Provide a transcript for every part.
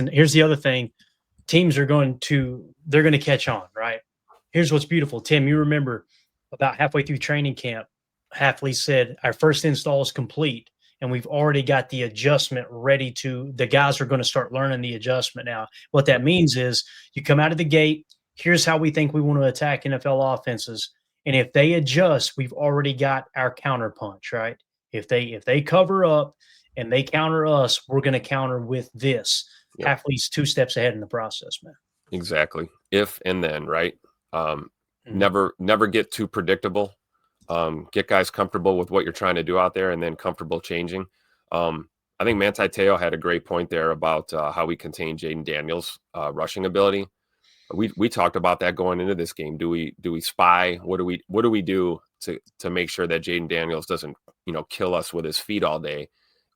and here's the other thing. Teams are they're going to catch on, right? Here's what's beautiful. Tim, you remember about halfway through training camp, Halfley said, our first install is complete and we've already got the adjustment ready the guys are going to start learning the adjustment now. What that means is you come out of the gate, here's how we think we want to attack NFL offenses. And if they adjust, we've already got our counter punch, right? If they cover up and they counter us, we're going to counter with this. Yep. Halfley's 2 steps ahead in the process, man. Exactly. If and then, right? Never get too predictable. Get guys comfortable with what you're trying to do out there and then comfortable changing. I think Manti Te'o had a great point there about how we contain Jaden Daniels' rushing ability. We talked about that going into this game. Do we spy? What do we do to make sure that Jaden Daniels doesn't, kill us with his feet all day?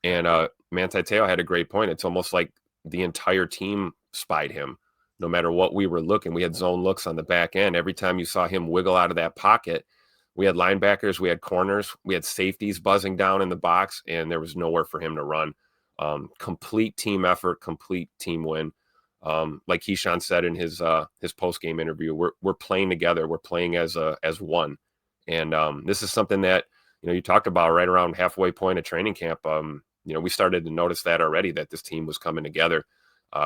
And Manti Te'o had a great point. It's almost like the entire team spied him. No matter what we were looking, we had zone looks on the back end. Every time you saw him wiggle out of that pocket, we had linebackers, we had corners, we had safeties buzzing down in the box, and there was nowhere for him to run. Complete team effort, complete team win. Like Keyshawn said in his post-game interview, we're playing together. We're playing as one. And this is something that, you talked about right around halfway point of training camp. We started to notice that already, that this team was coming together.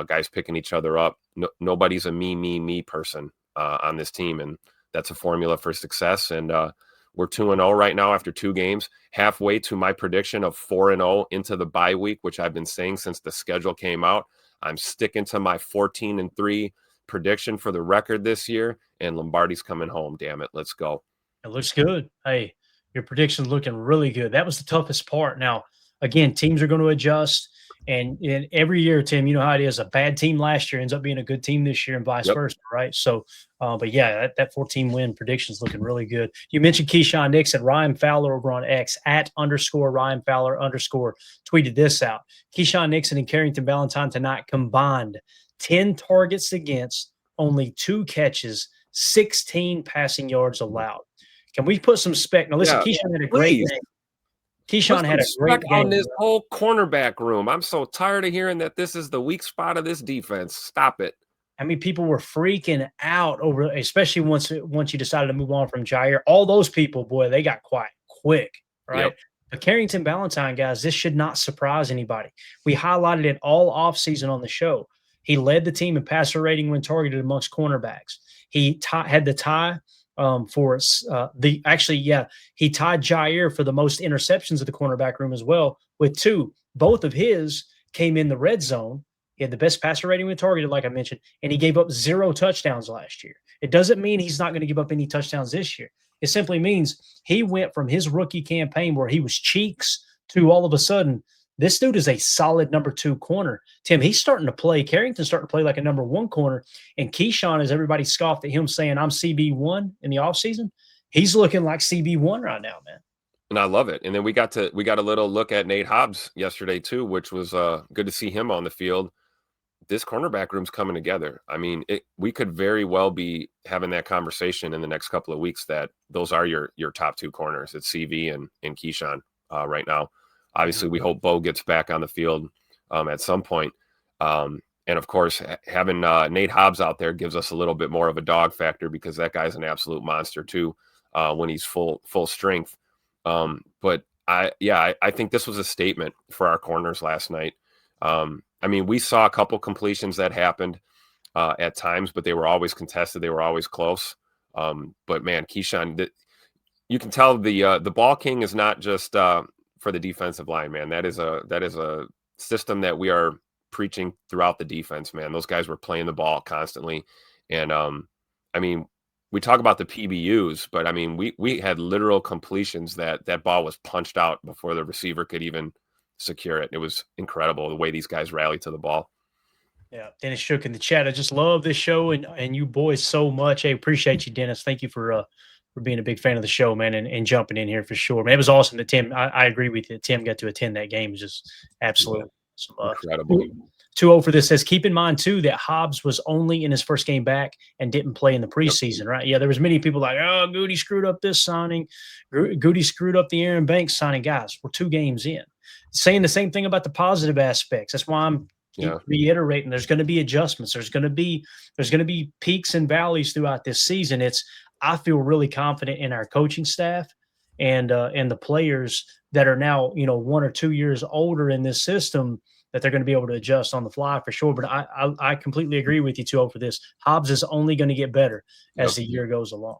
Guys picking each other up. Nobody's a me person on this team, and that's a formula for success. And we're 2-0 right now after 2 games, halfway to my prediction of 4-0 into the bye week, which I've been saying since the schedule came out. I'm sticking to my 14-3 prediction for the record this year, and Lombardi's coming home. Damn it, let's go. It looks good. Hey, your prediction's looking really good. That was the toughest part. Now, again, teams are going to adjust. And every year, Tim, you know how it is. A bad team last year ends up being a good team this year and vice versa, right? So, but yeah, that 14-win prediction is looking really good. You mentioned Keyshawn Nixon. Ryan Fowler over on X, @_Ryan Fowler_ tweeted this out. Keyshawn Nixon and Carrington Valentine tonight combined 10 targets against, only 2 catches, 16 passing yards allowed. Can we put some spec? Now, listen, Keyshawn had a great game. Keyshawn had a great game on this whole cornerback room. I'm so tired of hearing that this is the weak spot of this defense. Stop it. I mean, people were freaking out over, especially once you decided to move on from Jair. All those people, boy, they got quiet quick, right? Yep. But Carrington Valentine, guys, this should not surprise anybody. We highlighted it all offseason on the show. He led the team in passer rating when targeted amongst cornerbacks. He had the tie. He tied Jair for the most interceptions of the cornerback room as well with 2. Both of his came in the red zone. He had the best passer rating when targeted, like I mentioned, and he gave up 0 touchdowns last year. It doesn't mean he's not going to give up any touchdowns this year. It simply means he went from his rookie campaign where he was cheeks to all of a sudden, this dude is a solid number 2 corner. Tim, he's starting to play. Carrington's starting to play like a number 1 corner. And Keyshawn, as everybody scoffed at him saying, I'm CB1 in the offseason, he's looking like CB1 right now, man. And I love it. And then we got a little look at Nate Hobbs yesterday too, which was good to see him on the field. This cornerback room's coming together. I mean, we could very well be having that conversation in the next couple of weeks that those are your top 2 corners. It's CV and Keyshawn right now. Obviously, we hope Bo gets back on the field at some point. And, of course, having Nate Hobbs out there gives us a little bit more of a dog factor because that guy's an absolute monster, too, when he's full strength. But, I think this was a statement for our corners last night. I mean, we saw a couple completions that happened at times, but they were always contested. They were always close. But, man, Keyshawn, you can tell the ball king is not just for the defensive line, man. That is a system that we are preaching throughout the defense, man. Those guys were playing the ball constantly. And, I mean, we talk about the PBUs, but, I mean, we had literal completions that ball was punched out before the receiver could even secure it. It was incredible the way these guys rallied to the ball. Yeah, Dennis Shook in the chat. I just love this show and you boys so much. I appreciate you, Dennis. Thank you for being a big fan of the show, man, and jumping in here for sure. Man, it was awesome that Tim, I agree with you. Tim got to attend that game. It was just absolutely incredible. 2-0 for this says, keep in mind, too, that Hobbs was only in his first game back and didn't play in the preseason, right? Yeah, there was many people like, oh, Goody screwed up this signing. Goody screwed up the Aaron Banks signing. Guys, we're 2 games in. Saying the same thing about the positive aspects. That's why I'm keep Yeah. reiterating. There's going to be adjustments. There's going to be peaks and valleys throughout this season. I feel really confident in our coaching staff and the players that are now 1 or 2 years older in this system, that they're going to be able to adjust on the fly for sure. But I completely agree with you too for this. Hobbs is only going to get better Yep. as the year goes along.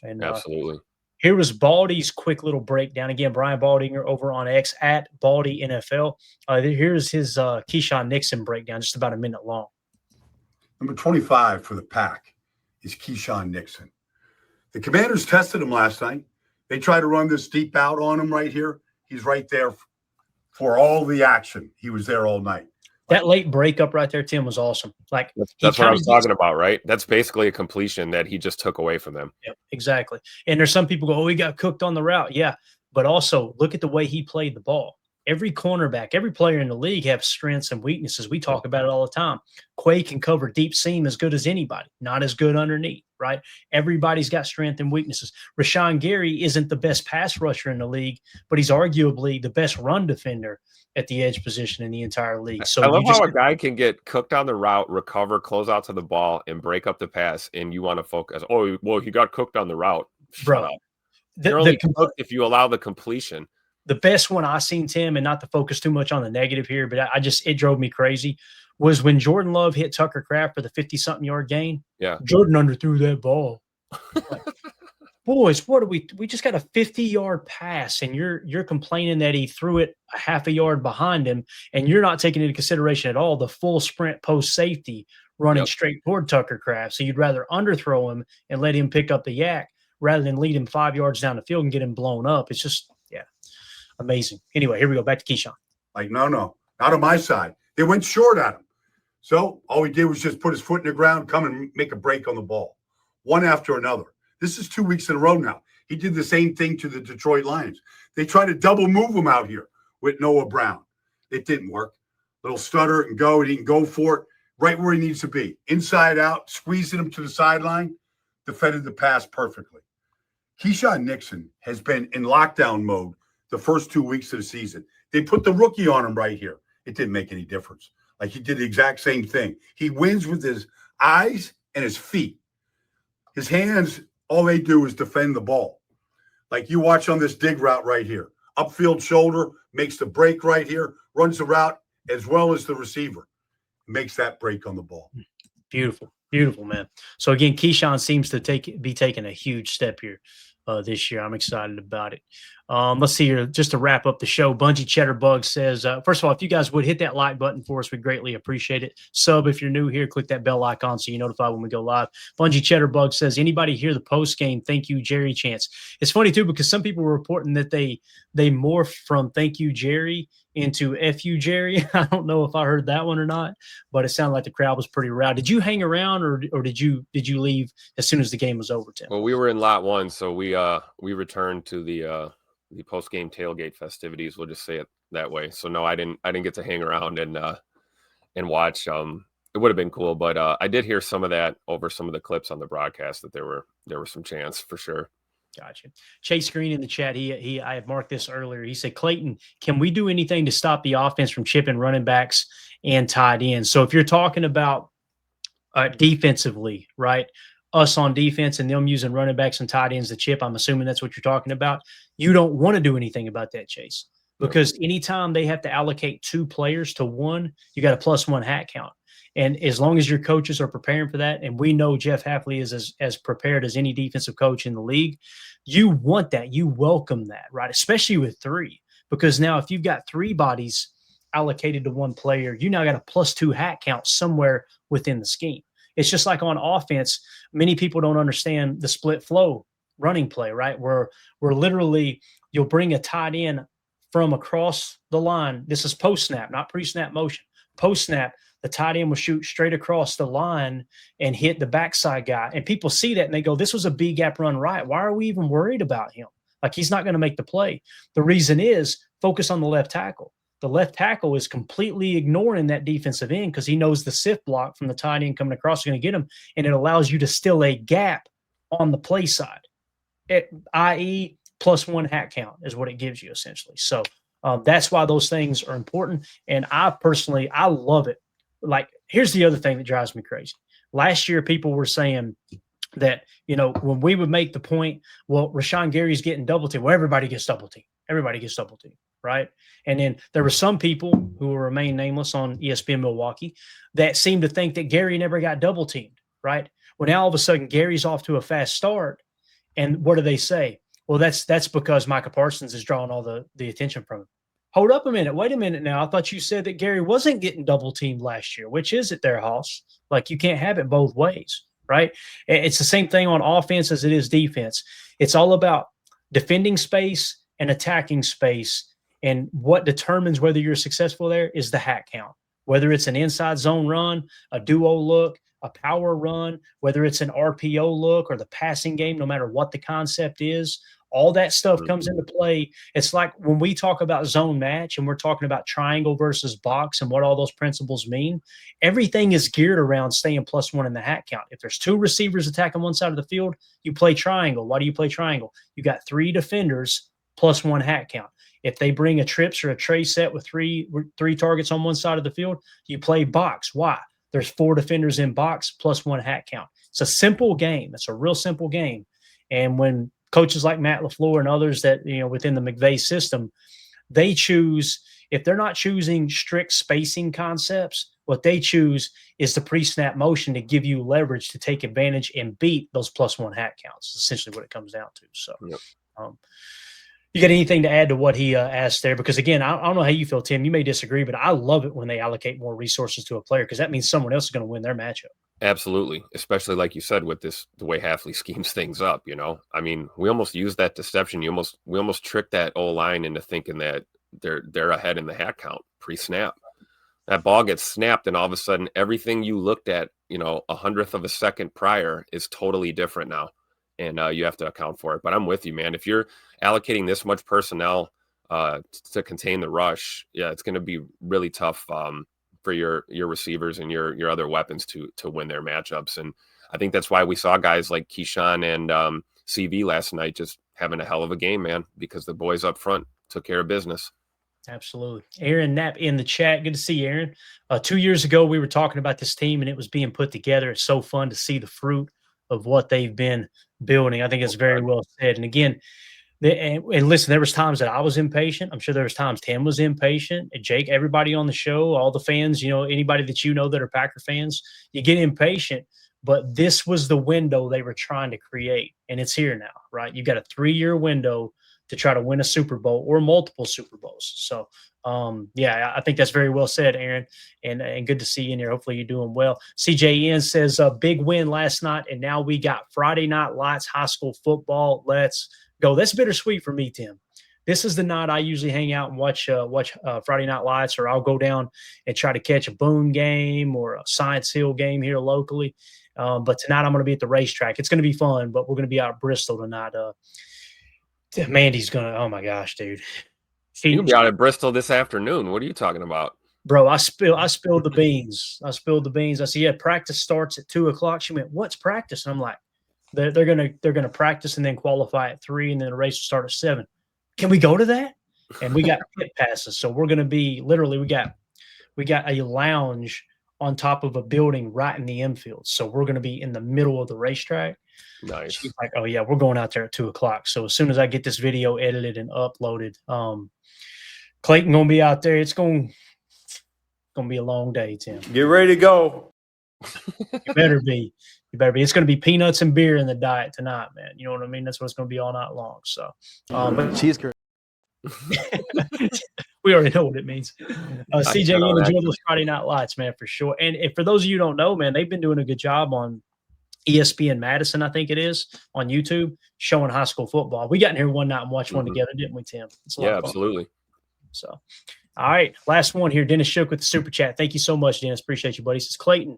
And Absolutely. here was Baldy's quick little breakdown. Again, Brian Baldinger over on X at Baldy NFL. Here's his Keyshawn Nixon breakdown, just about a minute long. Number 25 for the Pack is Keyshawn Nixon. The Commanders tested him last night. They tried to run this deep out on him right here. He's right there for all the action. He was there all night. That late breakup right there, Tim, was awesome. Like that's what I was talking about, right? That's basically a completion that he just took away from them. Yep, exactly. And there's some people go, "Oh, he got cooked on the route." Yeah, but also look at the way he played the ball. Every cornerback, every player in the league have strengths and weaknesses. We talk about it all the time. Quay can cover deep seam as good as anybody, not as good underneath, right? Everybody's got strength and weaknesses. Rashawn Gary isn't the best pass rusher in the league, but he's arguably the best run defender at the edge position in the entire league. So I love how a guy can get cooked on the route, recover, close out to the ball, and break up the pass, and you want to focus. Oh, well, he got cooked on the route. Shut up. You're only cooked if you allow the completion. The best one I seen, Tim, and not to focus too much on the negative here, but it drove me crazy, was when Jordan Love hit Tucker Kraft for the 50-something yard gain. Yeah. Jordan underthrew that ball. Like, boys, what are we just got a 50-yard pass, and you're complaining that he threw it a half a yard behind him, and you're not taking into consideration at all the full sprint post safety running straight toward Tucker Kraft. So you'd rather underthrow him and let him pick up the yak rather than lead him 5 yards down the field and get him blown up. It's just, amazing. Anyway, here we go. Back to Keyshawn. Like, no, not on my side. They went short at him. So all he did was just put his foot in the ground, come and make a break on the ball, one after another. This is 2 weeks in a row now. He did the same thing to the Detroit Lions. They tried to double move him out here with Noah Brown. It didn't work. Little stutter and go. He didn't go for it right where he needs to be. Inside out, squeezing him to the sideline, defended the pass perfectly. Keyshawn Nixon has been in lockdown mode the first 2 weeks of the season. They put the rookie on him right here. It didn't make any difference. Like, he did the exact same thing. He wins with his eyes and his feet. His hands, all they do is defend the ball. Like you watch on this dig route right here. Upfield shoulder, makes the break right here, runs the route as well as the receiver. Makes that break on the ball. Beautiful. Beautiful, man. So, again, Keyshawn seems to be taking a huge step here this year. I'm excited about it. Let's see here. Just to wrap up the show, Bungie Cheddar Bug says, first of all, if you guys would hit that like button for us, we'd greatly appreciate it. Sub if you're new here, click that bell icon so you're notified when we go live. Bungie Cheddar Bug says, anybody hear the post game thank you, Jerry chants? It's funny, too, because some people were reporting that they morphed from thank you, Jerry into F you, Jerry. I don't know if I heard that one or not, but it sounded like the crowd was pretty rowdy. Did you hang around or did you leave as soon as the game was over, Tim? Well, we were in lot one, so we returned to the post game tailgate festivities. We'll just say it that way. So no, I didn't get to hang around and watch. It would have been cool, but I did hear some of that over some of the clips on the broadcast that there were some chants for sure. Gotcha. Chase Green in the chat. I had marked this earlier. He said, Clayton, can we do anything to stop the offense from chipping running backs and tight ends? So if you're talking about defensively, right, us on defense and them using running backs and tight ends to chip, I'm assuming that's what you're talking about. You don't want to do anything about that, Chase, because anytime they have to allocate 2 players to one, you got a +1 hat count. And as long as your coaches are preparing for that, and we know Jeff Hafley is as prepared as any defensive coach in the league, you want that. You welcome that, right? Especially with 3, because now if you've got 3 bodies allocated to one player, you now got a +2 hat count somewhere within the scheme. It's just like on offense, many people don't understand the split flow running play, right? Where literally you'll bring a tight end from across the line. This is post-snap, not pre-snap motion. Post-snap, the tight end will shoot straight across the line and hit the backside guy. And people see that and they go, this was a B gap run right. Why are we even worried about him? Like, he's not going to make the play. The reason is focus on the left tackle. The left tackle is completely ignoring that defensive end because he knows the sift block from the tight end coming across is going to get him, and it allows you to still a gap on the play side, i.e. +1 hat count is what it gives you essentially. So that's why those things are important. And I personally, I love it like, here's the other thing that drives me crazy. Last year, people were saying that, when we would make the point, well, Rashawn Gary's getting double team. Well, everybody gets double team. Everybody gets double team, right? And then there were some people who will remain nameless on ESPN Milwaukee that seemed to think that Gary never got double teamed, right? Well, now all of a sudden Gary's off to a fast start. And what do they say? Well, that's because Micah Parsons is drawing all the attention from him. Hold up a minute. Wait a minute now. I thought you said that Gary wasn't getting double teamed last year. Which is it there, Hoss? Like, you can't have it both ways, right? It's the same thing on offense as it is defense. It's all about defending space and attacking space. And what determines whether you're successful there is the hack count. Whether it's an inside zone run, a duo look, a power run, whether it's an RPO look or the passing game, no matter what the concept is, all that stuff comes into play. It's like when we talk about zone match and we're talking about triangle versus box and what all those principles mean, everything is geared around staying +1 in the hack count. If there's 2 receivers attacking one side of the field, you play triangle. Why do you play triangle? You got 3 defenders +1 hack count. If they bring a trips or a tray set with three targets on one side of the field, you play box. Why? There's 4 defenders in box +1 hack count. It's a simple game. It's a real simple game. And when coaches like Matt LaFleur and others that, within the McVay system, they choose, if they're not choosing strict spacing concepts, what they choose is the pre-snap motion to give you leverage to take advantage and beat those +1 hack counts. Essentially what it comes down to. So, Yep. You got anything to add to what he asked there? Because again, I don't know how you feel, Tim. You may disagree, but I love it when they allocate more resources to a player because that means someone else is going to win their matchup. Absolutely. Especially like you said, with the way Hafley schemes things up, I mean, we almost use that deception. We almost tricked that O-line into thinking that they're ahead in the hack count pre-snap. That ball gets snapped and all of a sudden everything you looked at, 100th of a second prior is totally different now. And you have to account for it. But I'm with you, man. If you're allocating this much personnel to contain the rush, yeah, it's going to be really tough for your receivers and your other weapons to win their matchups. And I think that's why we saw guys like Keyshawn and CV last night just having a hell of a game, man, because the boys up front took care of business. Absolutely. Aaron Knapp in the chat. Good to see you, Aaron. 2 years ago, we were talking about this team and it was being put together. It's so fun to see the fruit of what they've been building. I think it's very well said. And again, and listen, there was times that I was impatient. I'm sure there was times Tim was impatient. And Jake, everybody on the show, all the fans, anybody that that are Packer fans, you get impatient. But this was the window they were trying to create, and it's here now, right? You got a 3-year window to try to win a Super Bowl or multiple Super Bowls. So, yeah, I think that's very well said, Aaron, and good to see you in here. Hopefully you're doing well. CJN says a big win last night, and now we got Friday Night Lights high school football. Let's go. That's bittersweet for me, Tim. This is the night I usually hang out and watch Friday Night Lights, or I'll go down and try to catch a Boone game or a Science Hill game here locally. But tonight I'm going to be at the racetrack. It's going to be fun, but we're going to be out at Bristol tonight. Mandy's going to – oh, my gosh, dude. You'll be out at Bristol this afternoon. What are you talking about? Bro, I spilled the beans. I said, yeah, practice starts at 2:00. She went, what's practice? And I'm like, they're gonna practice and then qualify at 3, and then the race will start at 7. Can we go to that? And we got pit passes, so we're gonna be literally we got a lounge on top of a building right in the infield, so we're gonna be in the middle of the racetrack. Nice. She's like, oh yeah, we're going out there at 2:00. So as soon as I get this video edited and uploaded, Clayton gonna be out there. It's gonna be a long day, Tim. Get ready to go. You better be. It's going to be peanuts and beer in the diet tonight, man. You know what I mean? That's what it's going to be all night long. So, but Cheese curd. we already know what it means. CJ, enjoy those Friday Night Lights, man, for sure. And for those of you who don't know, man, they've been doing a good job on ESPN Madison, I think it is, on YouTube, showing high school football. We got in here one night and watched one together, didn't we, Tim? Yeah, absolutely. So, all right, last one here. Dennis Shook with the super chat. Thank you so much, Dennis. Appreciate you, buddy. Says Clayton,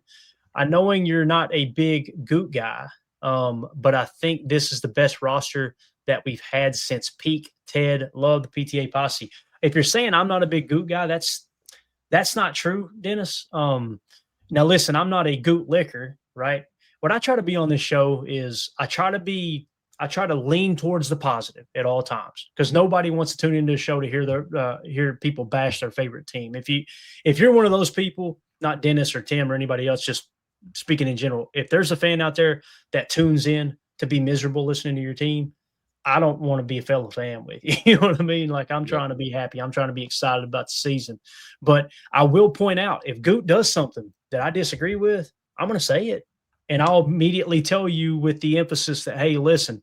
knowing you're not a big Goot guy, but I think this is the best roster that we've had since peak Ted. Love the PTA posse. If you're saying I'm not a big Goot guy, that's not true, Dennis. Now listen, I'm not a Goot licker, right? What I try to be on this show is I try to lean towards the positive at all times, because nobody wants to tune into a show to hear people bash their favorite team. If you're one of those people, not Dennis or Tim or anybody else, just speaking in general, if there's a fan out there that tunes in to be miserable listening to your team, I don't want to be a fellow fan with you. You know what I mean? Like, I'm Yep. trying to be happy. I'm trying to be excited about the season. But I will point out, if Goot does something that I disagree with, I'm going to say it. And I'll immediately tell you with the emphasis that, hey, listen,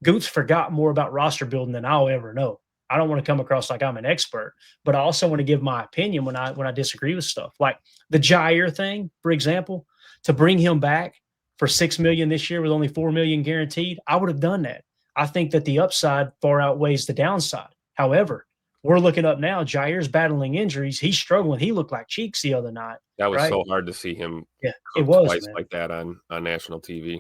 Goot's forgot more about roster building than I'll ever know. I don't want to come across like I'm an expert, but I also want to give my opinion when I disagree with stuff. Like the Jair thing, for example, to bring him back for $6 million this year with only $4 million guaranteed, I would have done that. I think that the upside far outweighs the downside. However, we're looking up now. Jair's battling injuries. He's struggling. He looked like cheeks the other night. That was right? so hard to see him Yeah, it cook was, twice man. like that on national TV.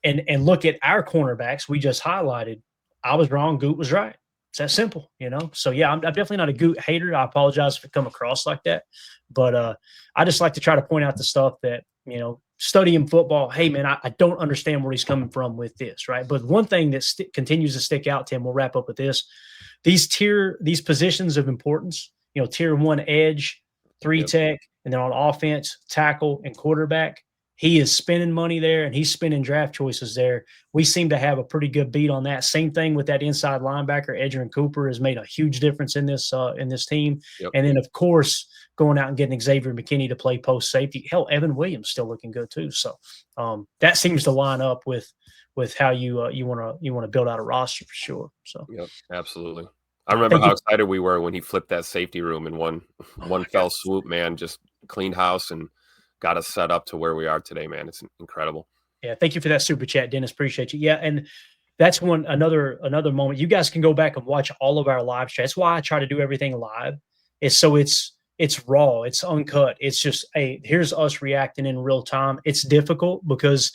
And look at our cornerbacks we just highlighted. I was wrong. Goot was right. It's that simple, you know? So, yeah, I'm definitely not a Goot hater. I apologize if it come across like that. But I just like to try to point out the stuff that, you know, studying football, hey, man, I don't understand where he's coming from with this, right? But one thing that continues to stick out, Tim, we'll wrap up with this. These positions of importance, you know, tier 1 edge, 3 tech, and then on offense, tackle, and quarterback, he is spending money there and he's spending draft choices there. We seem to have a pretty good beat on that. Same thing with that inside linebacker. Edgerrin Cooper has made a huge difference in this team. Yep. And then, of course, going out and getting Xavier McKinney to play post safety. Hell, Evan Williams still looking good too. So that seems to line up with how you want to build out a roster for sure. So yep, absolutely. I remember how excited we were when he flipped that safety room in one fell swoop, man. Just cleaned house and got us set up to where we are today, man. It's incredible. Yeah, thank you for that super chat, Dennis. Appreciate you. Yeah, and that's another moment. You guys can go back and watch all of our live streams. That's why I try to do everything live. It's raw, it's uncut. It's just, hey, here's us reacting in real time. It's difficult because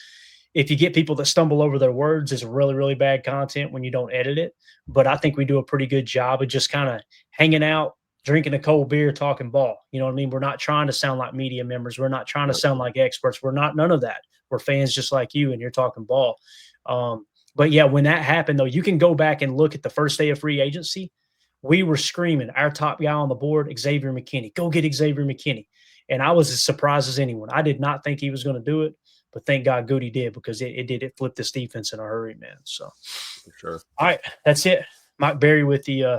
if you get people that stumble over their words, it's really, really bad content when you don't edit it. But I think we do a pretty good job of just kind of hanging out, drinking a cold beer, talking ball. You know what I mean? We're not trying to sound like media members. We're not trying to sound like experts. We're not none of that. We're fans just like you, and you're talking ball. But yeah, when that happened, though, you can go back and look at the first day of free agency. We were screaming, our top guy on the board, Xavier McKinney. Go get Xavier McKinney. And I was as surprised as anyone. I did not think he was going to do it, but thank God Goody did, because it flipped this defense in a hurry, man. So, for sure. All right, that's it. Mike Berry with the